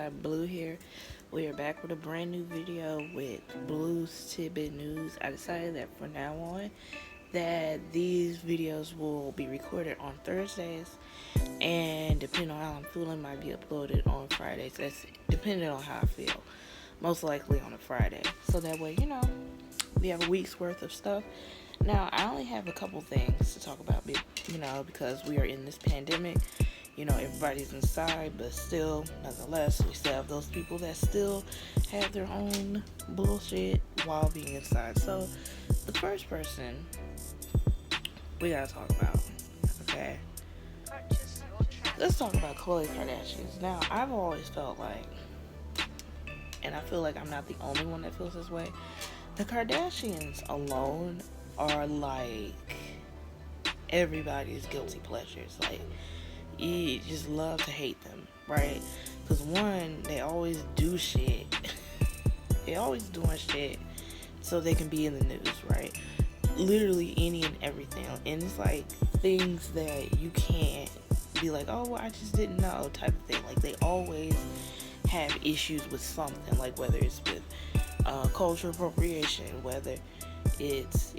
guy Blue here. We are back with a brand new video with Blue's Tidbit News. I decided that from now on that these videos will be recorded on Thursdays, and depending on how I'm feeling, might be uploaded on Fridays. That's depending on how I feel. Most likely on a Friday. So that way, we have a week's worth of stuff. Now, I only have a couple things to talk about, because we are in this pandemic. Everybody's inside, but still, nonetheless, we still have those people that still have their own bullshit while being inside. So, the first person we gotta talk about, okay? Let's talk about Khloe Kardashian. Now, I've always felt like, and I feel like I'm not the only one that feels this way, the Kardashians alone are like everybody's guilty pleasures. Like, you just love to hate them, right? Because one, they always do shit. They always doing shit so they can be in the news, right? Literally any and everything. And it's like things that you can't be like, oh, well, I just didn't know type of thing. Like, they always have issues with something, like whether it's with cultural appropriation, whether it's,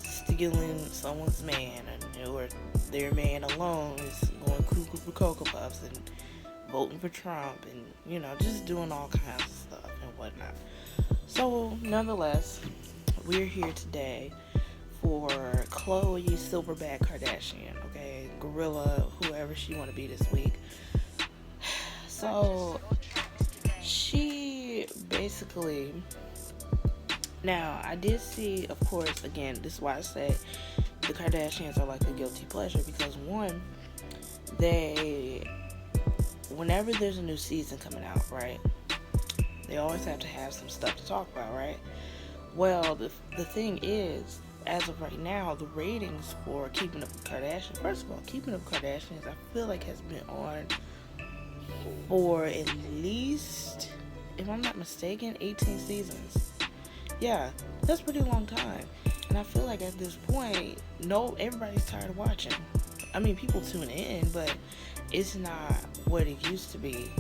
stealing someone's man, or their man alone is going cuckoo for Cocoa Puffs and voting for Trump, and, just doing all kinds of stuff and whatnot. So, nonetheless, we're here today for Khloe Silverback Kardashian, okay? Gorilla, whoever she want to be this week. So, she basically... Now, I did see, of course, again, this is why I say the Kardashians are like a guilty pleasure, because one, whenever there's a new season coming out, right, they always have to have some stuff to talk about, right? Well, the thing is, as of right now, the ratings for Keeping Up with Kardashians, first of all, Keeping Up with Kardashians, I feel like has been on for at least, if I'm not mistaken, 18 seasons. Yeah, that's a pretty long time. And I feel like at this point, everybody's tired of watching. I mean, people tune in, but it's not what it used to be,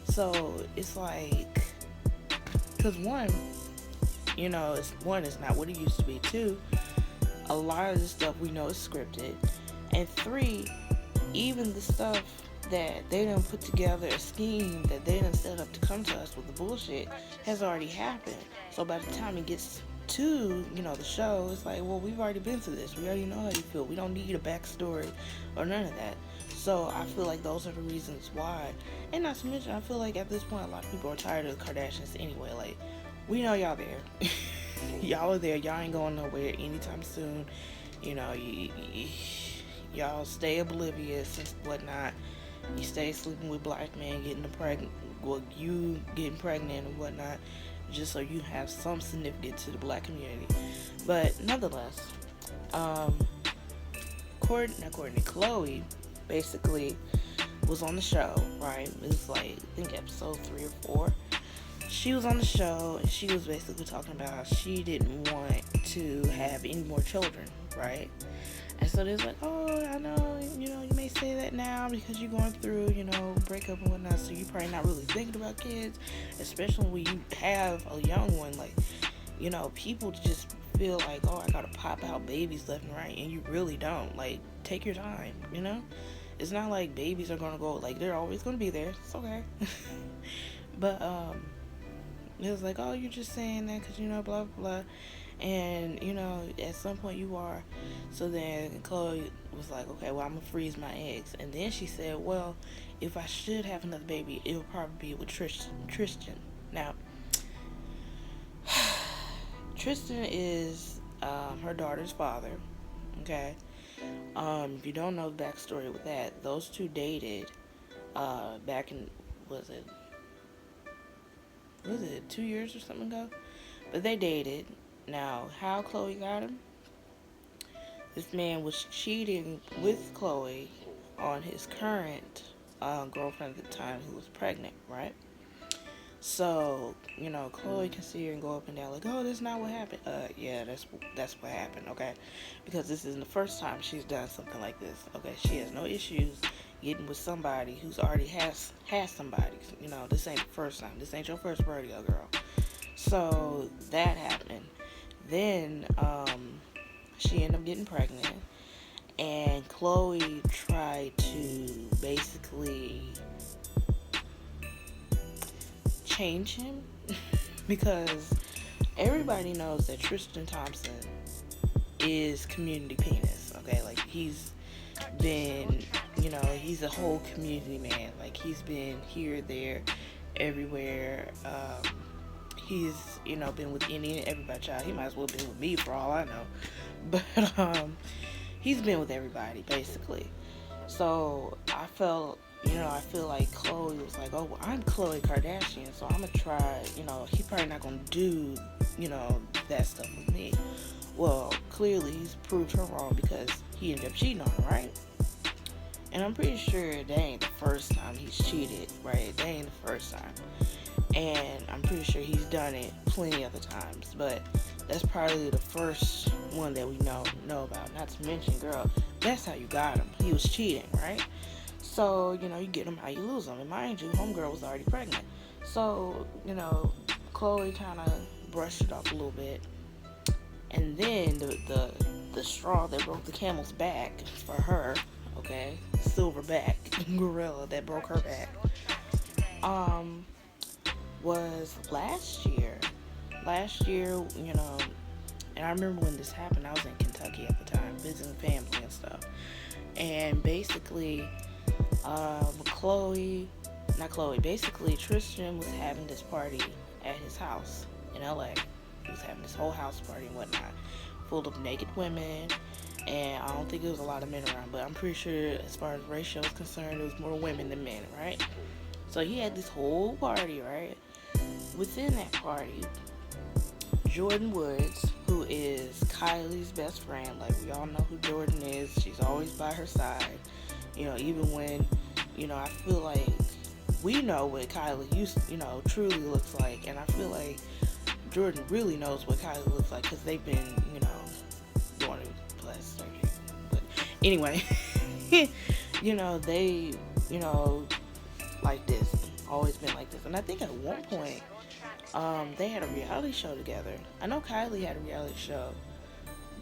So, it's like, because one, it's not what it used to be. Two, a lot of the stuff we know is scripted. And three, even the stuff that they done put together, a scheme that they done set up to come to us with the bullshit, has already happened. So by the time it gets to, the show, it's like, well, we've already been through this. We already know how you feel. We don't need a backstory or none of that. So I feel like those are the reasons why. And not to mention, I feel like at this point, a lot of people are tired of the Kardashians anyway. Like, we know y'all there. Y'all are there. Y'all ain't going nowhere anytime soon. Y'all stay oblivious and whatnot. You stay sleeping with black men, you getting pregnant and whatnot, just so you have some significance to the black community. But nonetheless, Khloe basically was on the show, right? It was like, I think episode 3 or 4. She was on the show, and she was basically talking about how she didn't want to have any more children, right? And so they're like, oh, I know, you may say that now because you're going through, breakup and whatnot, so you're probably not really thinking about kids, especially when you have a young one. Like, people just feel like, oh, I gotta pop out babies left and right, and you really don't. Like, take your time, It's not like babies are gonna go, like, they're always gonna be there. It's okay. But, it was like, oh, you're just saying that because, blah, blah, blah. And, at some point you are. So then Khloe was like, okay, well, I'm going to freeze my eggs. And then she said, well, if I should have another baby, it would probably be with Tristan. Now, Tristan is her daughter's father, okay? If you don't know the backstory with that, those two dated back in, was it 2 years or something ago? But they dated. Now, how Khloe got him? This man was cheating with Khloe on his current girlfriend at the time, who was pregnant, right? So, Khloe can see her and go up and down like, oh, that's not what happened. Yeah, that's what happened, okay? Because this isn't the first time she's done something like this, okay? She has no issues getting with somebody who's already has somebody. This ain't the first time. This ain't your first rodeo, girl. So that happened. Then she ended up getting pregnant, and Chloe tried to basically change him because everybody knows that Tristan Thompson is community penis. Okay, like he's been, he's a whole community man. Like he's been here, there, everywhere. He's, been with any and everybody. Child, he might as well have been with me for all I know. But he's been with everybody basically. So I feel like Chloe was like, oh, well, I'm Khloe Kardashian, so I'm gonna try. He's probably not gonna do, that stuff with me. Well, clearly he's proved her wrong because he ended up cheating on her, right? And I'm pretty sure that ain't the first time he's cheated, right? That ain't the first time. And I'm pretty sure he's done it plenty other times, but that's probably the first one that we know about. Not to mention, girl, that's how you got him. He was cheating, right? So, you get him how you lose him. And mind you, homegirl was already pregnant. So, Chloe kind of brushed it off a little bit. And then the straw that broke the camel's back for her, okay, silverback gorilla that broke her back, was last year. Last year, and I remember when this happened, I was in Kentucky at the time, visiting family and stuff. And basically, basically Tristan was having this party at his house in LA. He was having this whole house party and whatnot, full of naked women, and I don't think there was a lot of men around, but I'm pretty sure as far as ratio is concerned, there was more women than men, right? So he had this whole party, right? Within that party, Jordan Woods, who is Kylie's best friend, like we all know who Jordan is, she's always by her side, even when, I feel like we know what Kylie truly looks like, and I feel like Jordan really knows what Kylie looks like because they've been, going to plastic surgery. But anyway, they, like this, always been like this. And I think at one point, they had a reality show together. I know Kylie had a reality show,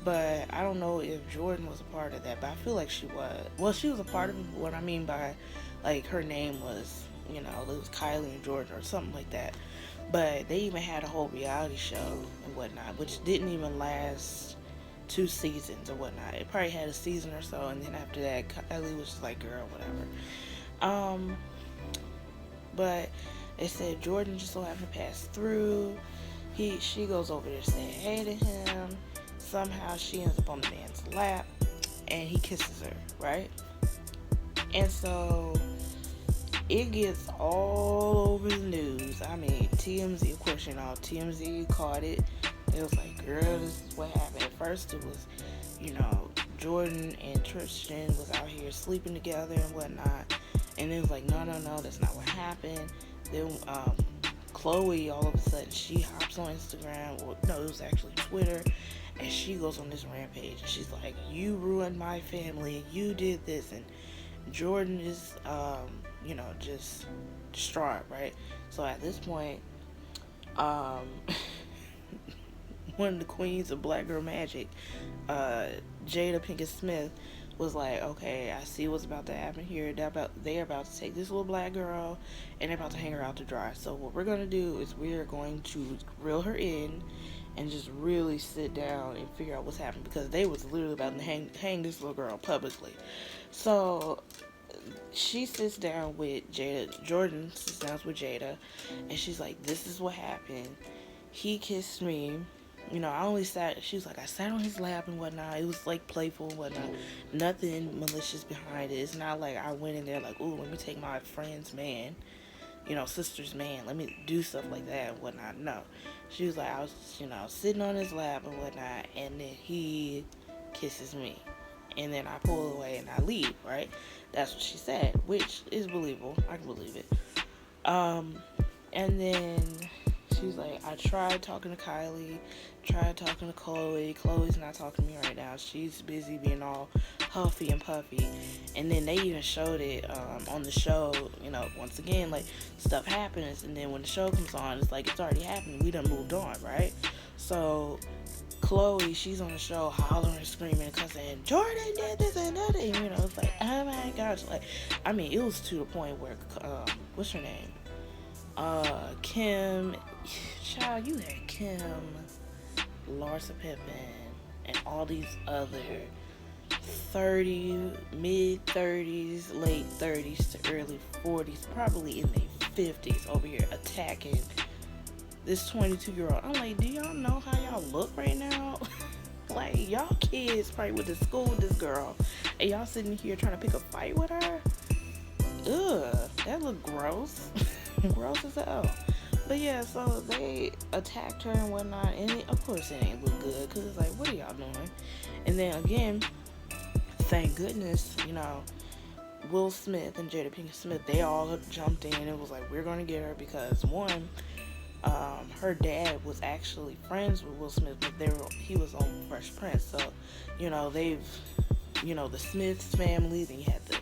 but I don't know if Jordan was a part of that, but I feel like she was. Well, she was a part of it, but what I mean by, like, her name was, it was Kylie and Jordan or something like that. But they even had a whole reality show and whatnot, which didn't even last 2 seasons or whatnot. It probably had a season or so, and then after that, Kylie was just like, girl, whatever. But they said Jordan just so happened to pass through. She goes over there saying hey to him. Somehow she ends up on the man's lap, and he kisses her, right? And so it gets all over the news. I mean, TMZ, of course, TMZ caught it. It was like, girl, this is what happened. At first it was, Jordan and Tristan was out here sleeping together and whatnot. And it was like, no, that's not what happened. Then Chloe, all of a sudden, she hops on Instagram. Well, no, it was actually Twitter. And she goes on this rampage. And she's like, you ruined my family. You did this. And Jordan is, just distraught, right? So at this point, one of the queens of Black Girl Magic, Jada Pinkett Smith, was like, okay, I see what's about to happen here. They're about to take this little black girl and they're about to hang her out to dry. So what we're going to do is we're going to reel her in and just really sit down and figure out what's happening, because they was literally about to hang this little girl publicly. So she sits down with Jada. Jordan sits down with Jada, and she's like, this is what happened. He kissed me. She was like, I sat on his lap and whatnot. It was like playful and whatnot. Nothing malicious behind it. It's not like I went in there like, ooh, let me take my friend's man, sister's man. Let me do stuff like that and whatnot. No. She was like, I was, sitting on his lap and whatnot, and then he kisses me. And then I pull away and I leave, right? That's what she said, which is believable. I can believe it. And then she's like, I tried talking to Kylie, tried talking to Chloe. Chloe's not talking to me right now. She's busy being all huffy and puffy. And then they even showed it on the show, once again, like, stuff happens. And then when the show comes on, it's like, it's already happened. We done moved on, right? So Chloe, she's on the show hollering, screaming, and cussing, Jordan did this and that. And, it's like, oh my gosh. Like, I mean, it was to the point where, what's her name? Kim, child, you had Kim, Larsa Pippen, and all these other mid-30s, late 30s to early 40s, probably in their 50s over here attacking this 22-year-old. I'm like, do y'all know how y'all look right now? Like, y'all kids probably went to school with this girl, and y'all sitting here trying to pick a fight with her? Ugh, that look gross. Gross as hell. But yeah, so they attacked her and whatnot, and of course it ain't look good, because it's like, what are y'all doing? And then again, thank goodness, Will Smith and Jada Pinkett Smith, they all jumped in and was like, we're gonna get her, because one, her dad was actually friends with Will Smith, but he was on Fresh Prince, so they've the Smiths family, then you had the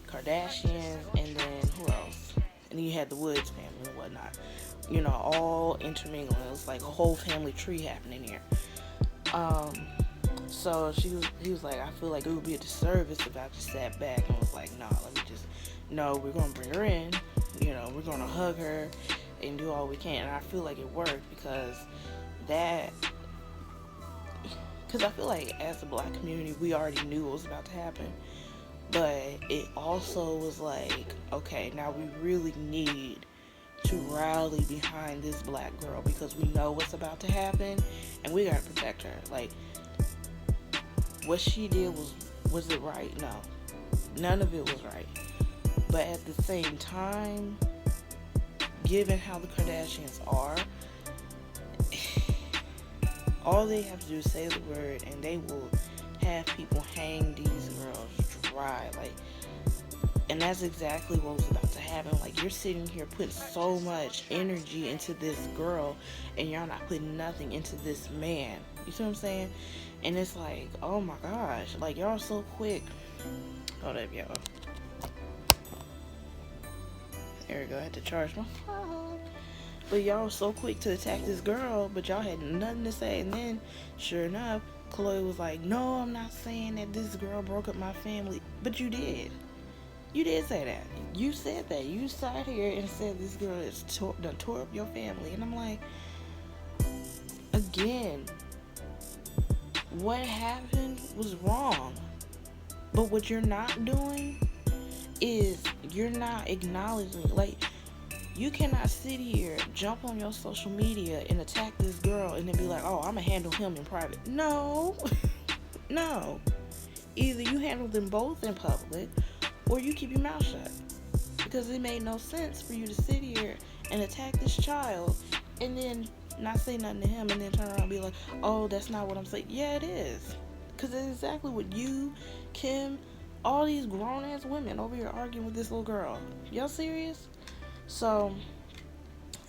Kardashians, and then who else? And then you had the Woods family and whatnot, all intermingling. It was like a whole family tree happening here. So he was like, I feel like it would be a disservice if I just sat back and was like, no, we're gonna bring her in, we're gonna hug her and do all we can. And I feel like it worked because I feel like as a black community, we already knew what was about to happen. But it also was like, okay, now we really need to rally behind this black girl because we know what's about to happen and we gotta protect her. Like, what she did was it right? No. None of it was right. But at the same time, given how the Kardashians are, all they have to do is say the word and they will have people hang these girls dry. Like, and that's exactly what was about to happen. Like, you're sitting here putting so much energy into this girl and you're not putting nothing into this man. You see what I'm saying? And it's like, oh my gosh, like, y'all so quick. Hold up, y'all. There we go, I had to charge my phone. But y'all so quick to attack this girl, but y'all had nothing to say. And then, sure enough, Chloe was like, no, I'm not saying that this girl broke up my family. But you did. You did say that. You said that. You sat here and said this girl has done tore up your family. And I'm like, again, what happened was wrong. But what you're not doing is you're not acknowledging, like, you cannot sit here, jump on your social media and attack this girl and then be like, oh, I'm going to handle him in private. No. No. Either you handle them both in public or you keep your mouth shut. Because it made no sense for you to sit here and attack this child and then not say nothing to him and then turn around and be like, oh, that's not what I'm saying. Yeah, it is. Because it's exactly what you, Kim, all these grown-ass women over here arguing with this little girl. Y'all serious? So,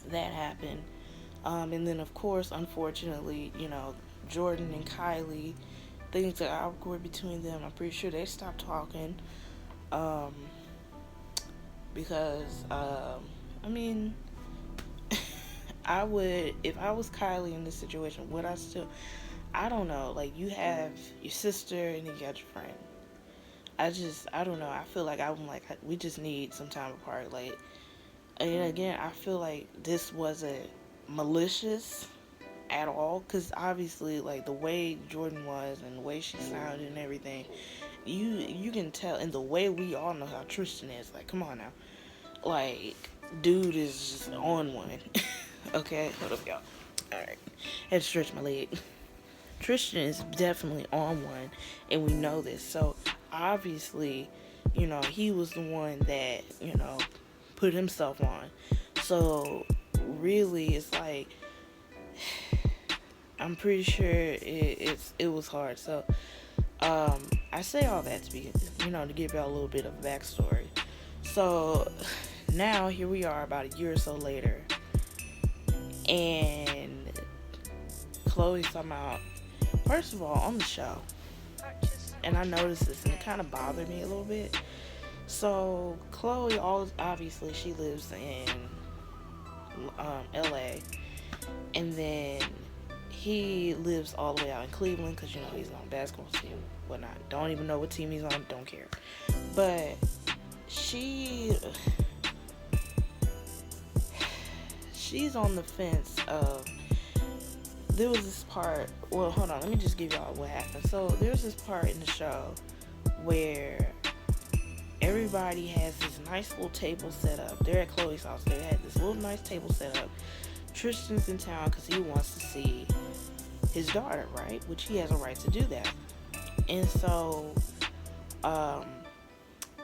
that happened. And then, of course, unfortunately, Jordan and Kylie, things that are awkward between them. I'm pretty sure they stopped talking. Because, I mean, I would, if I was Kylie in this situation, would I still, I don't know. Like, you have your sister and then you got your friend. I don't know. I feel like we just need some time apart. Like, and again, I feel like this wasn't malicious at all, because obviously, like, the way Jordan was and the way she sounded and everything, you can tell, and the way we all know how Tristan is. Like, come on now, like, dude is just on one. Okay, hold up, y'all. All right, had to stretch my leg. Tristan is definitely on one, and we know this. So obviously, he was the one that put himself on. So really, it's like, I'm pretty sure it was hard. So I say all that to be to give y'all a little bit of backstory. So now here we are about a year or so later, And Chloe's talking about, first of all, on the show, and I noticed this and it kind of bothered me a little bit. So Chloe, obviously she lives in LA, and then he lives all the way out in Cleveland because he's on a basketball team, whatnot. Don't even know what team he's on, don't care. But she's on the fence of, there was this part, well, hold on, let me just give y'all what happened. So there's this part in the show where everybody has this nice little table set up. They're at Chloe's house. They had this little nice table set up. Tristan's in town because he wants to see his daughter, right? Which he has a right to do that. And so,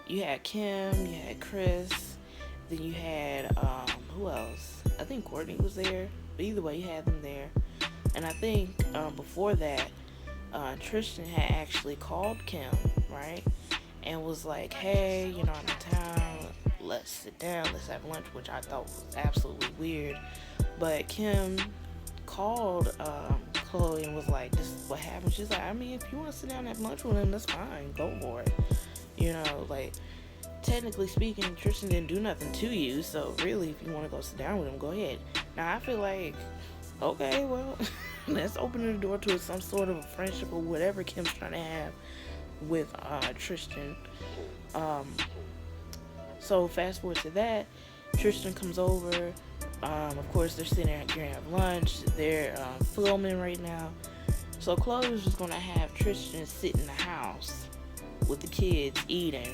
you had Kim, you had Chris, then you had, who else? I think Courtney was there. But either way, you had them there. And I think, before that, Tristan had actually called Kim, right? And was like, hey, I'm in town, let's sit down, let's have lunch, which I thought was absolutely weird. But Kim called Chloe and was like, this is what happened. She's like, I mean, if you want to sit down and have lunch with him, that's fine, go for it. Like, technically speaking, Tristan didn't do nothing to you, so really, if you want to go sit down with him, go ahead. Now, I feel like, okay, well, let's open the door to some sort of a friendship or whatever Kim's trying to have with Tristan. So fast forward to that, Tristan comes over. Of course, they're sitting there going to have lunch. They're filming right now. So Chloe was just going to have Tristan sit in the house with the kids eating,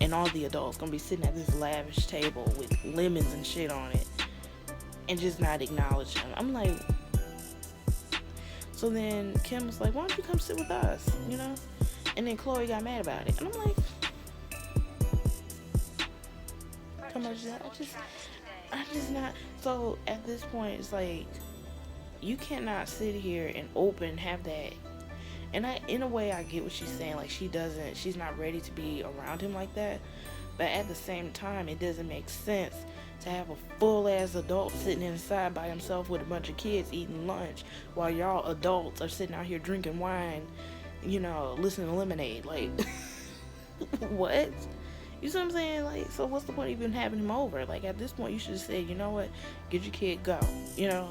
and all the adults going to be sitting at this lavish table with lemons and shit on it, and just not acknowledge him. I'm like, so then Kim was like, why don't you come sit with us, And then Chloe got mad about it. And I'm like, come on, I just not. So at this point, it's like, you cannot sit here and have that. And in a way, I get what she's saying. Like, she's not ready to be around him like that. But at the same time, it doesn't make sense to have a full-ass adult sitting inside by himself with a bunch of kids eating lunch while y'all adults are sitting out here drinking wine, listening to Lemonade. Like, what? You see what I'm saying? Like, so what's the point of even having him over? Like, at this point, you should have said, you know what? Get your kid, go.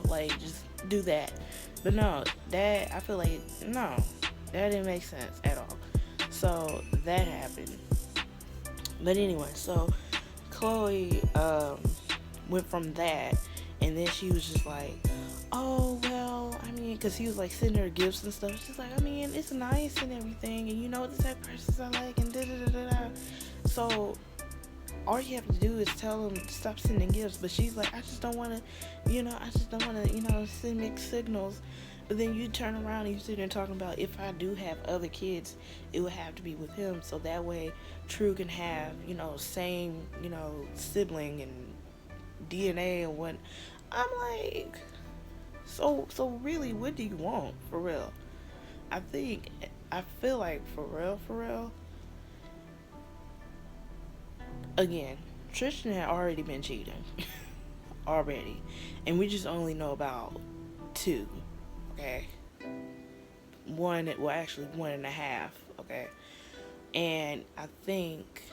Like, just do that. But no, I feel like, no, that didn't make sense at all. So, that happened. But anyway, so Chloe went from that, and then she was just like, oh, well, I mean, because he was like sending her gifts and stuff. She's like, I mean, it's nice and everything, and you know what the type of persons I like, and da-da-da-da-da. So all you have to do is tell him to stop sending gifts. But she's like, I just don't want to, send mixed signals. But then you turn around and you sit there talking about, if I do have other kids, it would have to be with him. So that way True can have, same, sibling and DNA and what. I'm like, so really, what do you want, for real? I feel like, for real, again, Tristan had already been cheating. Already. And we just only know about 2. Okay? 1, well, actually 1.5. Okay? And I think,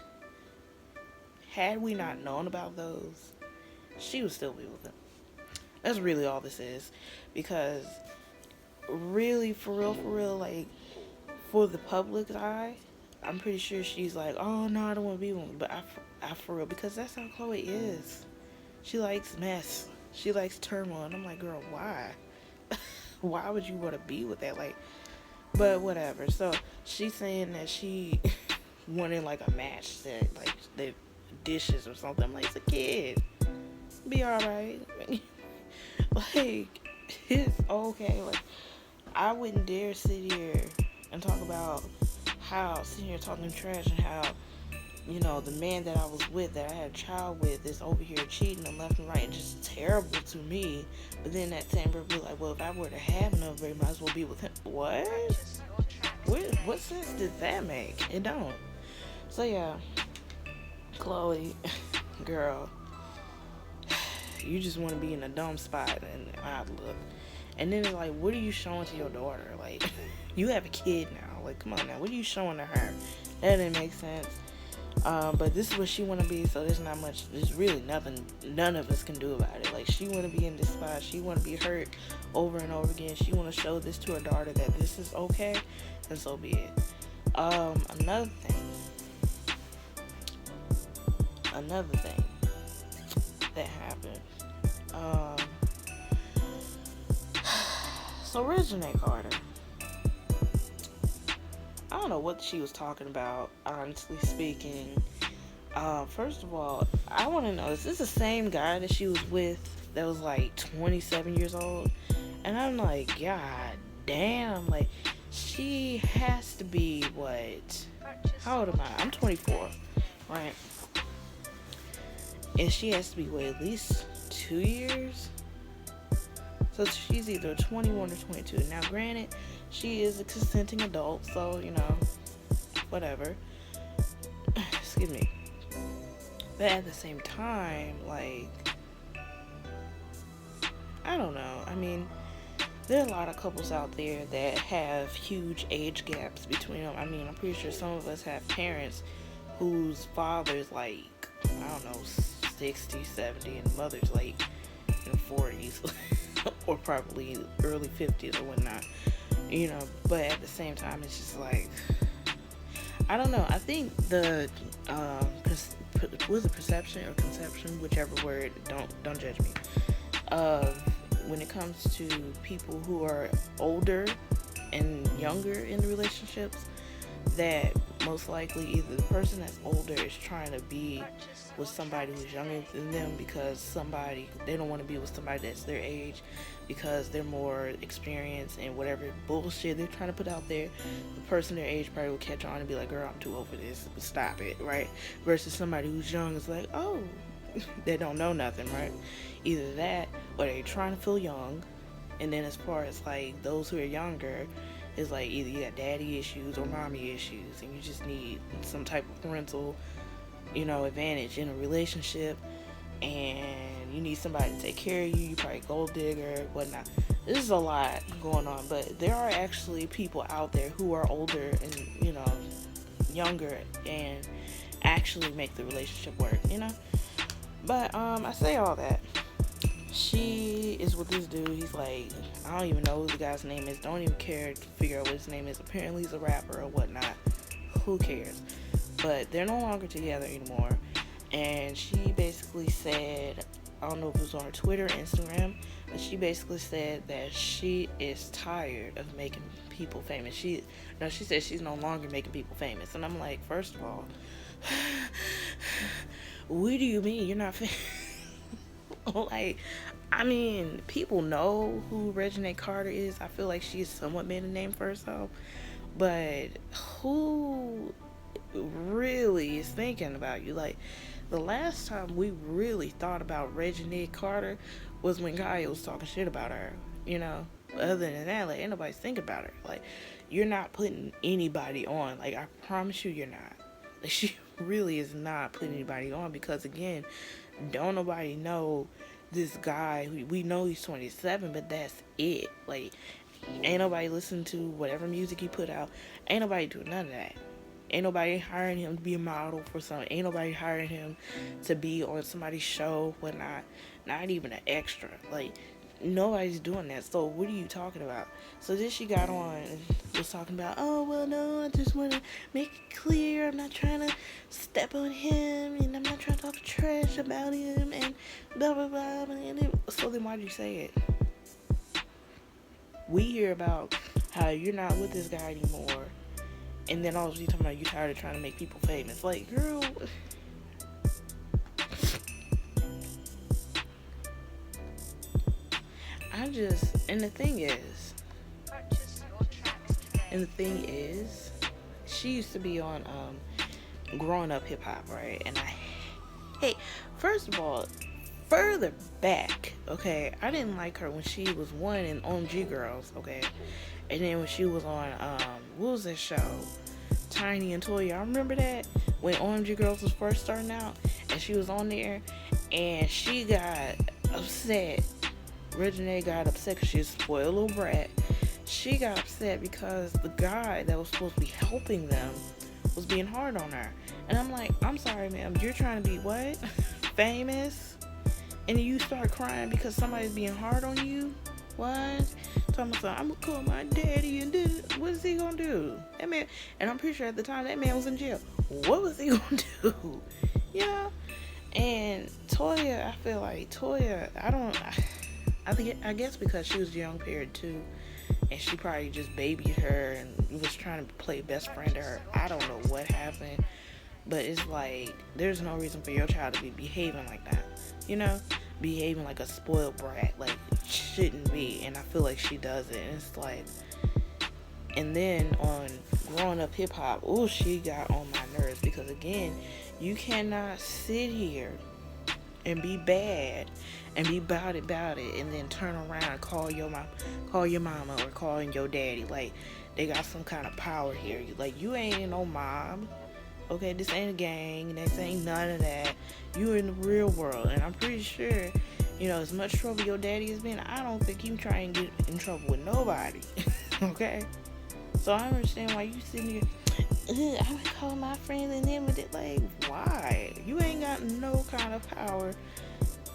had we not known about those, she would still be with him. That's really all this is. Because, really, for real, like, for the public's eye, I'm pretty sure she's like, oh, no, I don't want to be with him. But I for real, because that's how Chloe is. She likes mess. She likes turmoil. And I'm like, girl, why? Why would you want to be with that? Like, but whatever. So, she's saying that she wanted, like, a match set, like, the dishes or something. I'm like, it's a kid. Be alright. Like, it's okay. Like, I wouldn't dare sit here and talk about sitting here talking trash and how, the man that I was with, that I had a child with, is over here cheating and left and right and just terrible to me. But then that same person be like, well, if I were to have another baby, might as well be with him. What? What sense did that make? It don't. So yeah, Chloe, girl, You just want to be in a dumb spot and look. And then it's like, what are you showing to your daughter? Like, you have a kid now. Like, come on now. What are you showing to her? That didn't make sense. But this is what she want to be, so there's not much, there's really nothing none of us can do about it. Like, she want to be in this spot, she want to be hurt over and over again, she want to show this to her daughter that this is okay, and so be it. Another thing that happened, so Regina Carter, I don't know what she was talking about, honestly speaking. First of all, I want to know, is this the same guy that she was with that was like 27 years old? And I'm like, God damn, like, she has to be, what? How old am I? I'm 24, right? And she has to be, what, at least 2 years? So she's either 21 or 22. Now, granted, she is a consenting adult, so, you know, whatever. Excuse me. But at the same time, like, I don't know. I mean, there are a lot of couples out there that have huge age gaps between them. I mean, I'm pretty sure some of us have parents whose father's like, I don't know, 60, 70, and mother's like in the 40s or probably early 50s or whatnot. You know, but at the same time, it's just like, I don't know. I think the was it perception or conception, whichever word, don't judge me. When it comes to people who are older and younger in the relationships, that most likely either the person that's older is trying to be with somebody who's younger than them because they don't want to be with somebody that's their age because they're more experienced and whatever bullshit they're trying to put out there, the person their age probably will catch on and be like, girl, I'm too old for this, stop it, right? Versus somebody who's young is like, oh, they don't know nothing, right? Either that or they're trying to feel young. And then as far as like those who are younger, it's like either you got daddy issues or mommy issues and you just need some type of parental, you know, advantage in a relationship, and you need somebody to take care of you. You probably gold digger, whatnot. This is a lot going on, but there are actually people out there who are older and, you know, younger and actually make the relationship work, you know. But I say all that. She is with this dude. He's like, I don't even know who the guy's name is. Don't even care to figure out what his name is. Apparently he's a rapper or whatnot. Who cares? But they're no longer together anymore. And she basically said, I don't know if it was on her Twitter or Instagram, but she basically said that she is tired of making people famous. She said she's no longer making people famous. And I'm like, first of all, what do you mean you're not famous? Like, I mean, people know who Regina Carter is. I feel like she's somewhat made a name for herself. But who really is thinking about you? Like, the last time we really thought about Regina Carter was when Kaya was talking shit about her, you know? Other than that, like, ain't nobody thinking about her. Like, you're not putting anybody on. Like, I promise you're not. Like, she really is not putting anybody on because, again, don't nobody know this guy. We know he's 27, but that's it. Like, ain't nobody listening to whatever music he put out. Ain't nobody doing none of that. Ain't nobody hiring him to be a model for something. Ain't nobody hiring him to be on somebody's show, whatnot. Not even an extra. Like, nobody's doing that. So what are you talking about? So then she got on and was talking about, oh, well, no, I just want to make it clear I'm not trying to step on him and I'm not trying to talk trash about him and blah, blah, blah. So then why did you say it? We hear about how you're not with this guy anymore, and then all of you talking about you tired of trying to make people famous. Like, girl, and the thing is, she used to be on Growing Up Hip Hop, right? And first of all, further back, okay, I didn't like her when she was one in OMG Girls, okay? And then when she was on, what was that show? Tiny and Toya. I remember that when OMG Girls was first starting out, and she was on there, and she got upset. Reginae got upset because she's a spoiled little brat. She got upset because the guy that was supposed to be helping them was being hard on her. And I'm like, I'm sorry, ma'am, you're trying to be what? Famous? And you start crying because somebody's being hard on you? What? Talking about, I'm gonna call my daddy and this. What is he gonna do? That man, and I'm pretty sure at the time that man was in jail. What was he gonna do? Yeah. And Toya, I feel like Toya, I guess because she was a young period too, and she probably just babied her and was trying to play best friend to her. I don't know what happened, but it's like there's no reason for your child to be behaving like that, you know, behaving like a spoiled brat, like it shouldn't be. And I feel like she does it, and it's like, and then on growing up hip hop, oh, she got on my nerves because again, you cannot sit here and be bad and be about it, and then turn around and call your mama or calling your daddy like they got some kind of power here. Like, you ain't no mob, okay? This ain't a gang. This ain't none of that. You in the real world, and I'm pretty sure, you know, as much trouble your daddy has been, I don't think you try and get in trouble with nobody, okay? So I understand why you sitting here. I would call my friends and them with it. Like, why? You ain't got no kind of power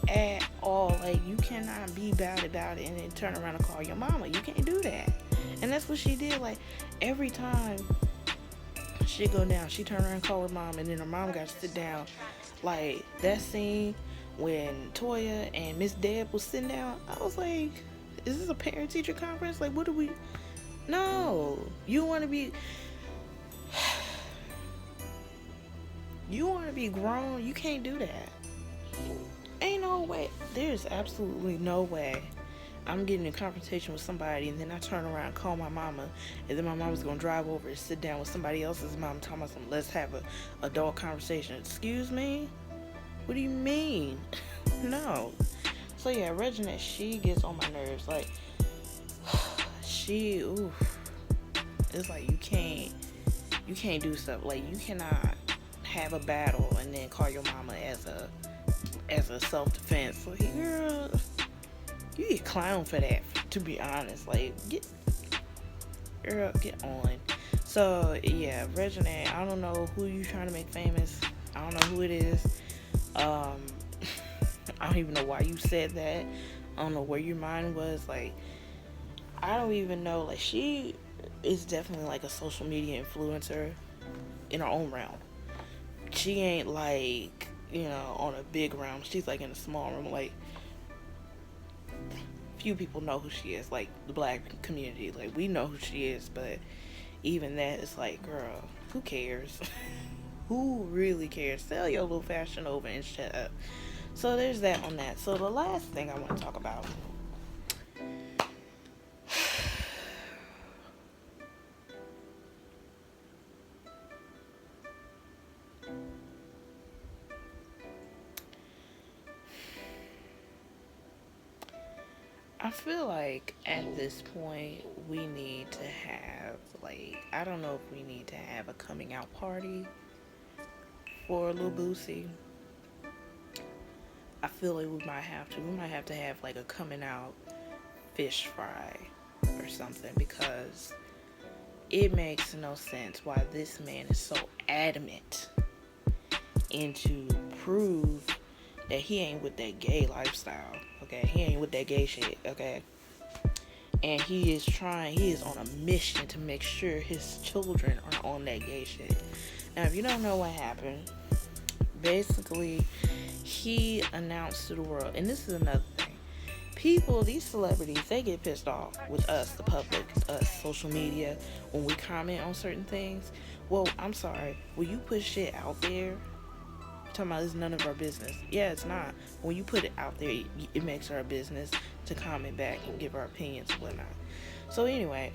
at all. Like, you cannot be bad about it and then turn around and call your mama. You can't do that. And that's what she did. Like, every time she go down, she turned around and called her mom, and then her mom got to sit down. Like, that scene when Toya and Miss Deb was sitting down, I was like, is this a parent-teacher conference? Like, what do we... No. You want to be grown, you can't do that. Ain't no way. There's absolutely no way I'm getting in a confrontation with somebody and then I turn around and call my mama, and then my mama's gonna drive over and sit down with somebody else's mom talking about something. Let's have a adult conversation. Excuse me? What do you mean? No. So yeah, Regina, she gets on my nerves. Like, it's like you can't do stuff. Like, you cannot have a battle and then call your mama as a self-defense. Like, girl, you get clown for that, to be honest. Like, get on. So yeah, Regina, I don't know who you trying to make famous. I don't know who it is. I don't even know why you said that. I don't know where your mind was. Like, I don't even know. Like, she is definitely like a social media influencer in her own realm. She ain't like, you know, on a big realm. She's like in a small room. Like, few people know who she is. Like, the black community, like, we know who she is. But even that, it's like, girl, who cares? Who really cares? Sell your little fashion over and shut up. So there's that on that. So the last thing I want to talk about, I feel like at this point we need to have, like, I don't know if we need to have a coming out party for Lil Boosie. I feel like we might have to. We might have to have like a coming out fish fry or something, because it makes no sense why this man is so adamant and to prove that he ain't with that gay lifestyle, okay? He ain't with that gay shit, okay? And he is on a mission to make sure his children are on that gay shit. Now, if you don't know what happened, basically, he announced to the world, and this is another thing, people, these celebrities, they get pissed off with us, the public, us, social media, when we comment on certain things. Well, I'm sorry, when you put shit out there, talking about it's none of our business. Yeah, it's not. When you put it out there, it makes our business to comment back and give our opinions and whatnot. So anyway,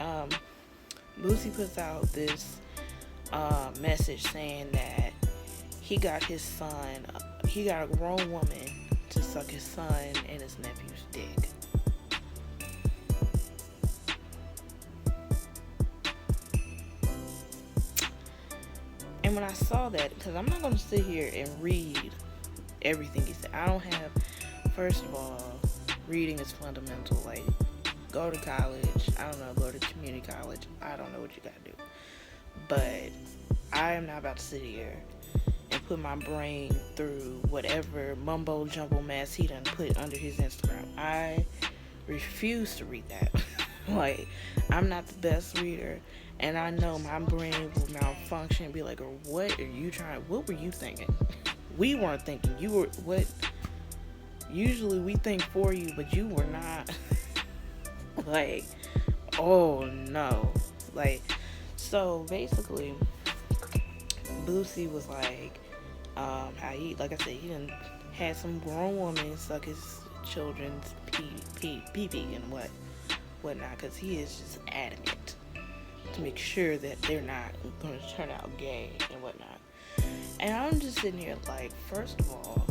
Boosie puts out this message saying that he got a grown woman to suck his son and his nephew's dick. And when I saw that, because I'm not going to sit here and read everything he said. I don't have first of all, reading is fundamental. Like, go to college. I don't know, go to community college. I don't know what you gotta do. But I am not about to sit here and put my brain through whatever mumbo jumbo mess he done put under his Instagram. I refuse to read that. Like, I'm not the best reader, and I know my brain will malfunction and be like, what were you thinking? We weren't thinking. You were, what? Usually we think for you, but you were not. Like, oh no. Like, so basically, Boosie was like, how he, like I said, he done had some grown woman suck his children's pee and whatnot, because he is just adamant to make sure that they're not going to turn out gay and whatnot. And I'm just sitting here like, first of all,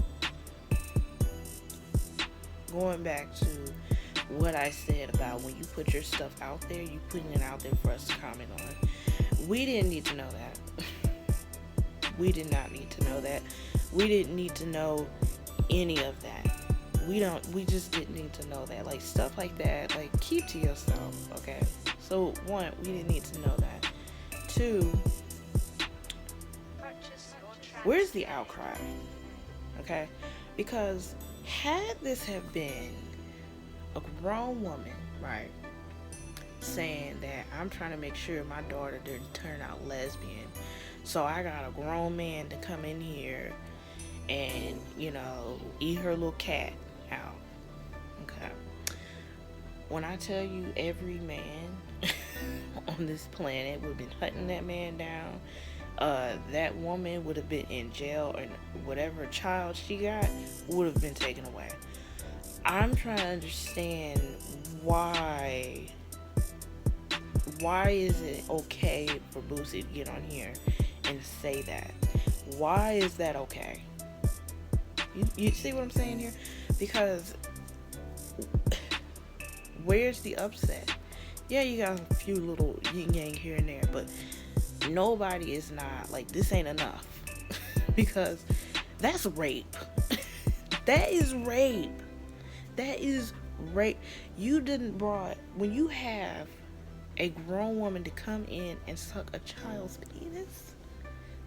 going back to what I said about when you put your stuff out there, you putting it out there for us to comment on. We didn't need to know that. We did not need to know that. We didn't need to know any of that. We just didn't need to know that. Like, stuff like that, like, keep to yourself, okay? So, one, we didn't need to know that. Two, where's the outcry? Okay? Because had this have been a grown woman, right, saying that I'm trying to make sure my daughter didn't turn out lesbian, so I got a grown man to come in here and, eat her little cat out. Okay. When I tell you every man on this planet would have been hunting that man down, that woman would have been in jail, and whatever child she got would have been taken away. I'm trying to understand why is it okay for Boosie to get on here and say that? Why is that okay? You see what I'm saying here? Because where's the upset? Yeah, you got a few little yin yang here and there, but nobody is not like, this ain't enough. Because that's rape. That is rape. That is rape. When you have a grown woman to come in and suck a child's penis,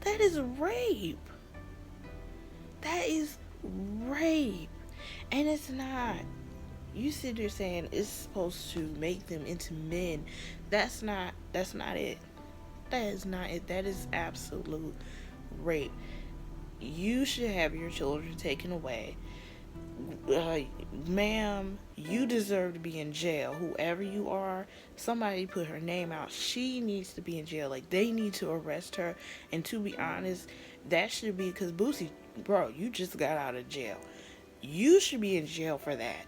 that is rape. That is rape. And it's not. You sit there saying it's supposed to make them into men. That's not it. That is not it. That is absolute rape. You should have your children taken away. Ma'am, you deserve to be in jail. Whoever you are, somebody put her name out. She needs to be in jail. Like, they need to arrest her. And to be honest, that should be, because Boosie, bro, you just got out of jail. You should be in jail for that.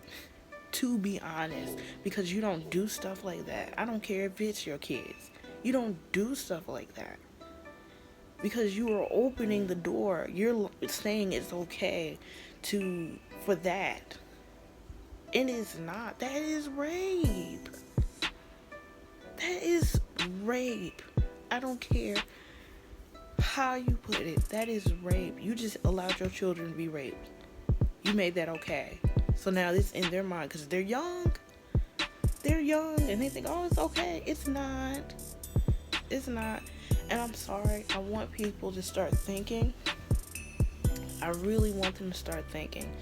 To be honest, because you don't do stuff like that. I don't care if it's your kids. You don't do stuff like that. Because you are opening the door. You're saying it's okay for that. It is not. That is rape. That is rape. I don't care how you put it. That is rape. You just allowed your children to be raped. You made that okay. So now it's in their mind because they're young. They're young and they think, oh, it's okay. It's not. It's not. And I'm sorry. I want people to start thinking. I really want them to start thinking.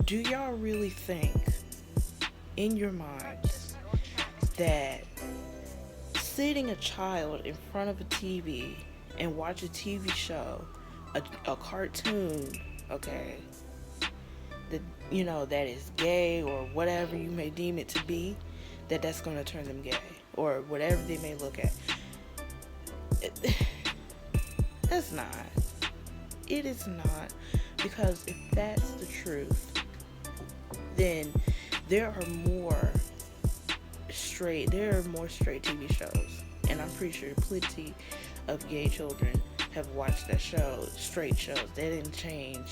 Do y'all really think in your minds that sitting a child in front of a TV and watch a TV show, a cartoon, okay, that is gay or whatever you may deem it to be, that's going to turn them gay or whatever they may look at? That's not. It is not. Because if that's the truth, then there are more straight TV shows, and I'm pretty sure plenty of gay children have watched that show, straight shows. They didn't change,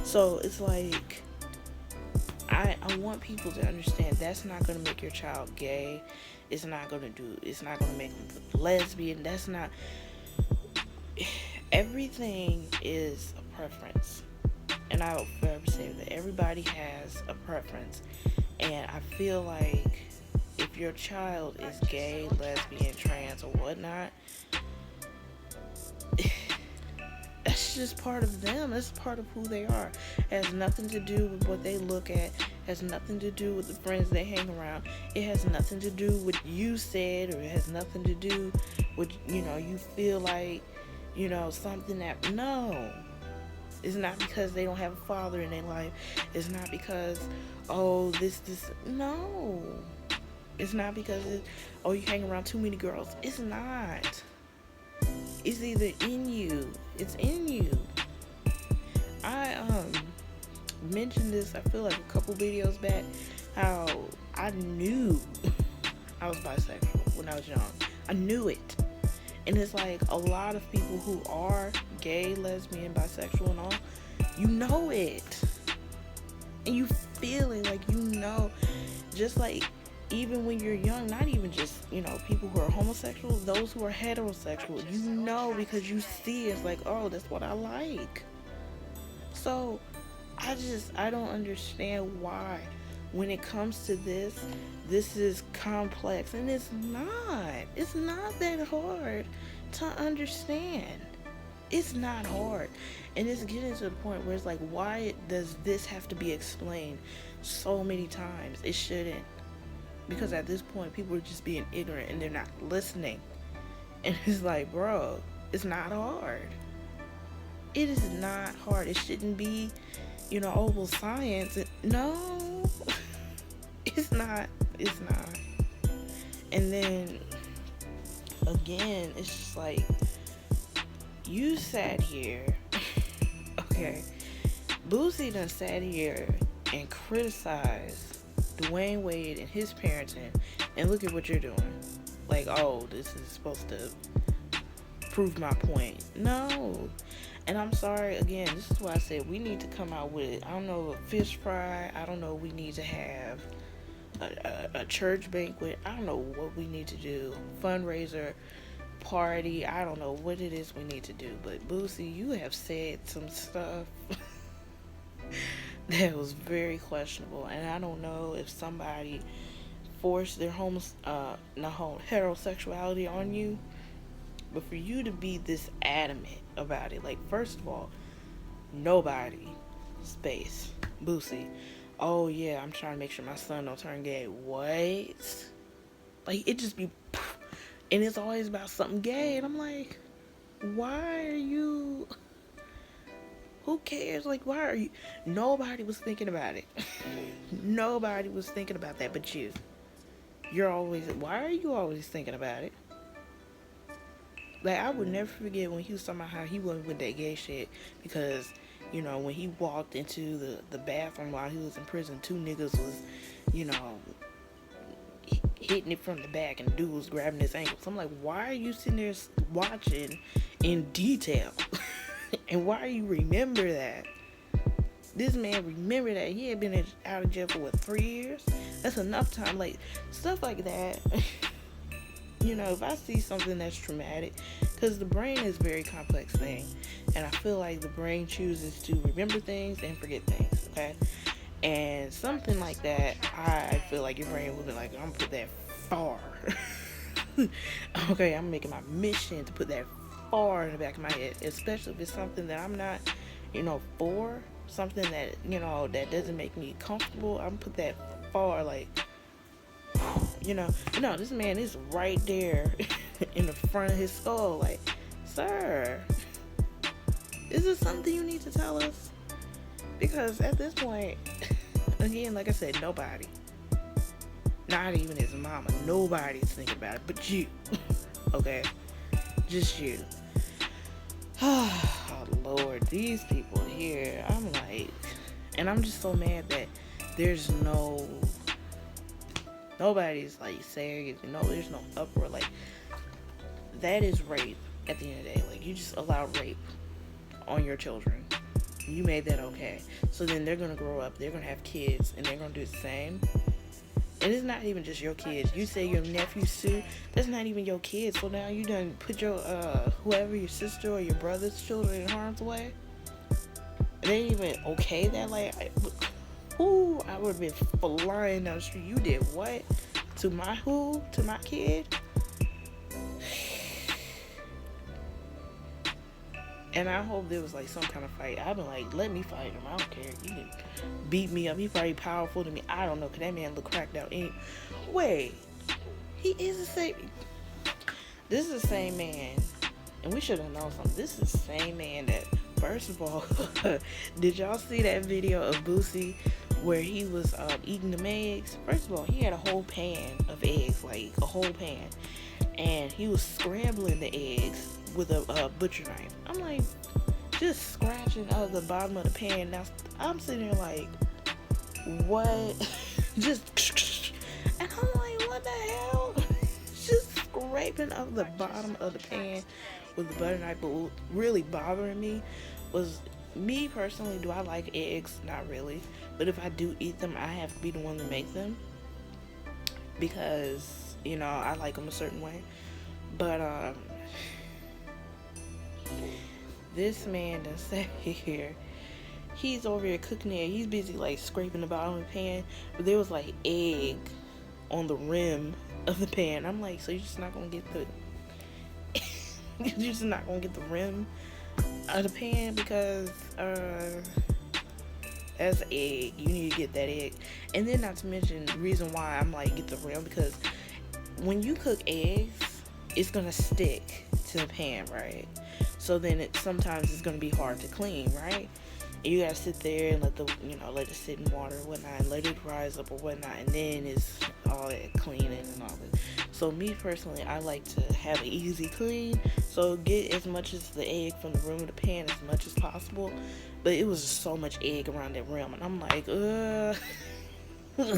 so it's like, I want people to understand that's not going to make your child gay. It's not going to make them lesbian. That's not. Everything is a preference. and I would forever say that everybody has a preference. And I feel like if your child is gay, lesbian, trans, or whatnot, that's just part of them. It's part of who they are. It has nothing to do with what they look at. It has nothing to do with the friends they hang around. It has nothing to do with you said, or it has nothing to do with, you feel like, something that, no. It's not because they don't have a father in their life. It's not because, no. It's not because, you hang around too many girls. It's not. It's either in you. It's in you. I mentioned this, I feel like a couple videos back, how I knew I was bisexual when I was young. I knew it. And it's like a lot of people who are gay, lesbian, bisexual and all, you know it. And you feel it, like just like even when you're young, not even just, people who are homosexual, those who are heterosexual, because you see it's like, oh, that's what I like. So I don't understand why when it comes to this is complex, and it's not that hard to understand. It's not hard. And it's getting to the point where it's like, why does this have to be explained so many times? It shouldn't. Because at this point, people are just being ignorant and they're not listening. And it's like, bro, it's not hard. It is not hard. It shouldn't be, science. No, it's not. It's not. And then, again, it's just like, you sat here, okay, Boosie done sat here and criticized Dwayne Wade and his parenting, and look at what you're doing. Like, oh, this is supposed to prove my point. No. And I'm sorry, again, this is why I said we need to come out with, I don't know, a fish fry. I don't know, we need to have a church banquet. I don't know what we need to do. Fundraiser, party. I don't know what it is we need to do. But Boosie, you have said some stuff that was very questionable, and I don't know if somebody forced their heterosexuality on you, but for you to be this adamant about it, like, first of all, nobody, space, Boosie, oh yeah, I'm trying to make sure my son don't turn gay. What? Like, it just be, and it's always about something gay, and I'm like, why are you... Who cares? Like, why are you... Nobody was thinking about it. Nobody was thinking about that but you. Why are you always thinking about it? Like, I would never forget when he was talking about how he went with that gay shit because, when he walked into the bathroom while he was in prison, two niggas was, hitting it from the back, and dude was grabbing his ankles. I'm like, why are you sitting there watching in detail? And why you remember that? This man remembered that. He had been out of jail for 3 years? That's enough time. Like, stuff like that. If I see something that's traumatic, because the brain is a very complex thing, and I feel like the brain chooses to remember things and forget things, okay? And something like that, I feel like your brain will be like, I'm gonna put that far. Okay, I'm making my mission to put that far in the back of my head, especially if it's something that I'm not, for, something that, that doesn't make me comfortable. I'm put that far, like, no, this man is right there in the front of his skull, like, sir, is this something you need to tell us? Because at this point, again, like I said, nobody, not even his mama, nobody's thinking about it but you. Okay, just you. Oh Lord, these people here, I'm like, and I'm just so mad that there's nobody's like saying, there's no uproar. Like, that is rape at the end of the day. Like, you just allowed rape on your children. You made that okay. So then they're gonna grow up, they're gonna have kids, and they're gonna do the same. And it's not even just your kids. You say your nephew Sue, that's not even your kids. So now you done put your whoever, your sister or your brother's children in harm's way. And they even okay that. Like, ooh, I would have been flying down the street. You did what to my who? To my kid? And I hope there was like some kind of fight. I'd be like, let me fight him. I don't care. You can beat me up. He's probably powerful to me. I don't know. Cause that man look cracked out. Wait, he is the same. This is the same man, and we should have known something. This is the same man that, first of all, did y'all see that video of Boosie where he was eating them eggs? First of all, he had a whole pan of eggs, like a whole pan, and he was scrambling the eggs with a butcher knife. I'm like, just scratching out the bottom of the pan. Now I'm sitting there like, what? Just, and I'm like, what the hell? Just scraping up the bottom of the pan with the butter knife. But what really bothering me was, me personally, do I like eggs? Not really. But if I do eat them, I have to be the one to make them, because, you know, I like them a certain way. But this man done sat here. He's over here cooking it. He's busy like scraping the bottom of the pan, but there was like egg on the rim of the pan. I'm like, so you're just not gonna get the you're just not gonna get the rim of the pan, because as an egg, you need to get that egg. And then, not to mention, the reason why I'm like, get the rim, because when you cook eggs, it's gonna stick to the pan, right? So then sometimes it's gonna be hard to clean, right? And you gotta sit there and let it sit in water and whatnot, and let it rise up or whatnot, and then it's all that cleaning and all that. So me personally, I like to have an easy clean, so get as much as the egg from the rim of the pan as much as possible. But it was just so much egg around that rim, and I'm like,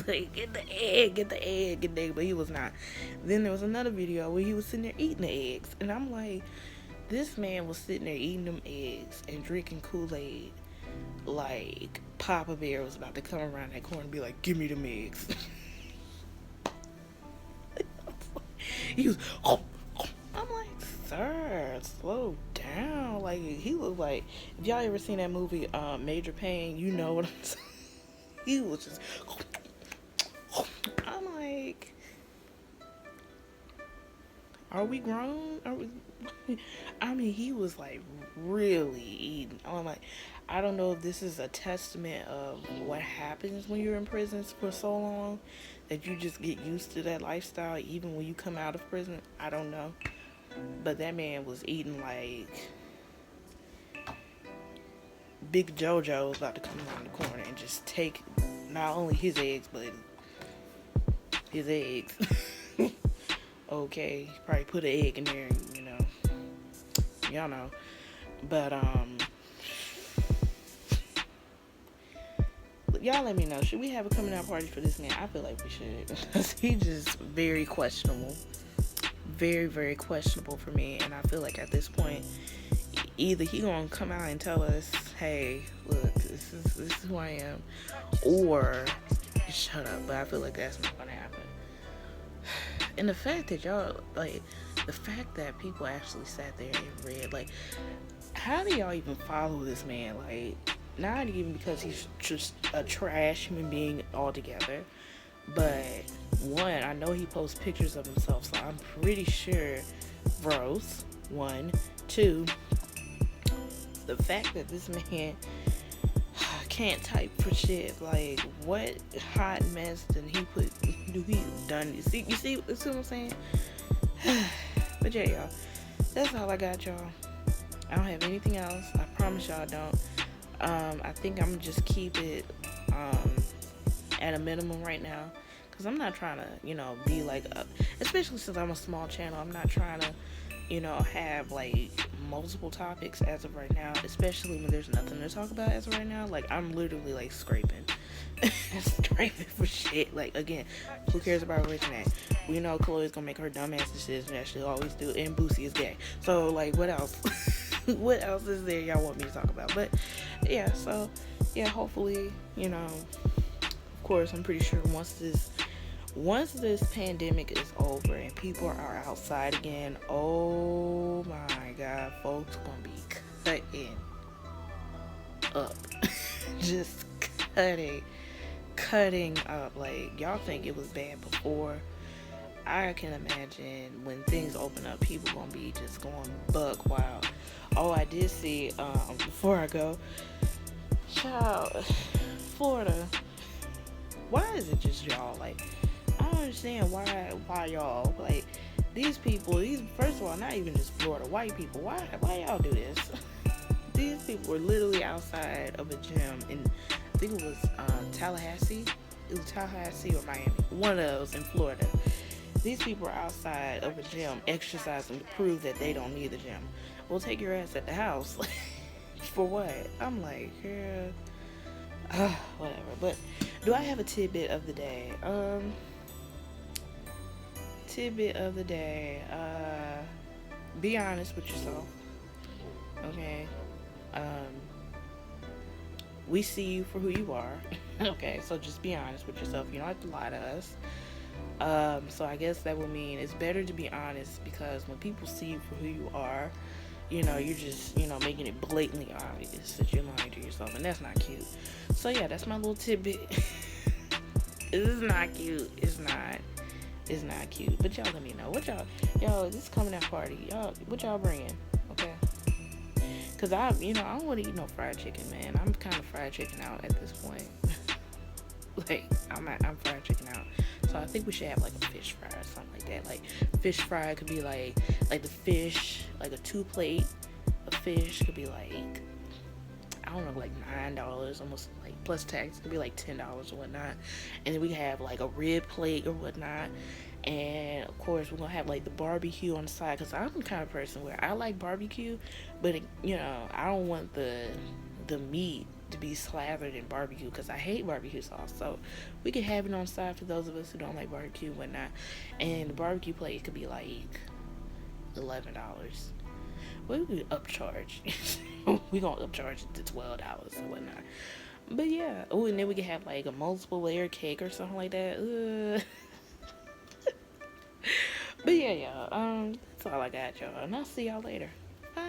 like, get the egg, but he was not. Then there was another video where he was sitting there eating the eggs, and I'm like, this man was sitting there eating them eggs and drinking Kool-Aid like Papa Bear was about to come around that corner and be like, give me them eggs. He was, I'm like, sir, slow down. Like, he looked like, if y'all ever seen that movie, Major Payne, you know what I'm saying. He was just, I'm like, are we grown? I mean, he was like really eating. I'm like, I don't know if this is a testament of what happens when you're in prison for so long, that you just get used to that lifestyle even when you come out of prison. I don't know. But that man was eating like Big JoJo was about to come around the corner and just take not only his eggs, but his eggs. Okay, probably put an egg in there, you know. Y'all know. But y'all let me know, should we have a coming out party for this man? I feel like we should, because he's just very questionable. Very, very questionable for me. And I feel like at this point, either he gonna come out and tell us, hey, look, this is who I am, or shut up. But I feel like that's not gonna happen. And the fact that y'all, like, the fact that people actually sat there and read, like, how do y'all even follow this man? Like, not even because he's just a trash human being altogether, but one, I know he posts pictures of himself, so I'm pretty sure gross. One, two, the fact that this man can't type for shit. Like, what hot mess did he done? You see what I'm saying? But yeah, y'all, that's all I got, y'all. I don't have anything else. I promise y'all I don't. I think I'm gonna just keep it at a minimum right now, because I'm not trying to, be like, especially since I'm a small channel, I'm not trying to, have like multiple topics as of right now, especially when there's nothing to talk about as of right now. Like, I'm literally like scraping for shit. Like, again, who cares about religion? We know Chloe's gonna make her dumbass decision that she'll always do, and Boosie is gay. So, like, what else? What else is there y'all want me to talk about? But yeah, so yeah, hopefully, of course, I'm pretty sure once this pandemic is over and people are outside again, oh my god, folks gonna be cutting up. Just cutting, cutting up. Like, y'all think it was bad before. I can imagine when things open up, people gonna be just going buck wild. Oh, I did see, before I go, child, Florida. Why is it just y'all? Like, I don't understand why y'all, like, these people, these, first of all, not even just Florida, white people, why y'all do this? These people were literally outside of a gym in, I think it was Tallahassee. It was Tallahassee or Miami, one of those in Florida. These people are outside of a gym exercising to prove that they don't need the gym. Well, take your ass at the house. For what? I'm like, yeah, whatever. But do I have a tidbit of the day? Tidbit of the day. Be honest with yourself. Okay. We see you for who you are. Okay, so just be honest with yourself. You don't have to lie to us. So I guess that would mean it's better to be honest, because when people see you for who you are, you're just, making it blatantly obvious that you're lying to yourself, and that's not cute. So yeah, that's my little tidbit. This is not cute. It's not cute. But y'all let me know. What y'all, this coming out party, y'all, what y'all bringing? Okay. Cause I don't want to eat no fried chicken, man. I'm kind of fried chicken out at this point. Like, I'm fried chicken out. So I think we should have like a fish fry or something like that. Like, fish fry could be like the fish, like a 2-plate of fish could be like, I don't know, like $9, almost, like, plus tax, it could be like $10 or whatnot. And then we have like a rib plate or whatnot. And of course we're gonna have like the barbecue on the side, because I'm the kind of person where I like barbecue, but I don't want the meat to be slathered in barbecue, because I hate barbecue sauce. So we could have it on the side for those of us who don't like barbecue and whatnot. And the barbecue plate could be like $11. We could upcharge. We gonna upcharge it to $12 or whatnot. But yeah. Oh, and then we could have like a multiple layer cake or something like that. But yeah, y'all. That's all I got, y'all. And I'll see y'all later. Bye.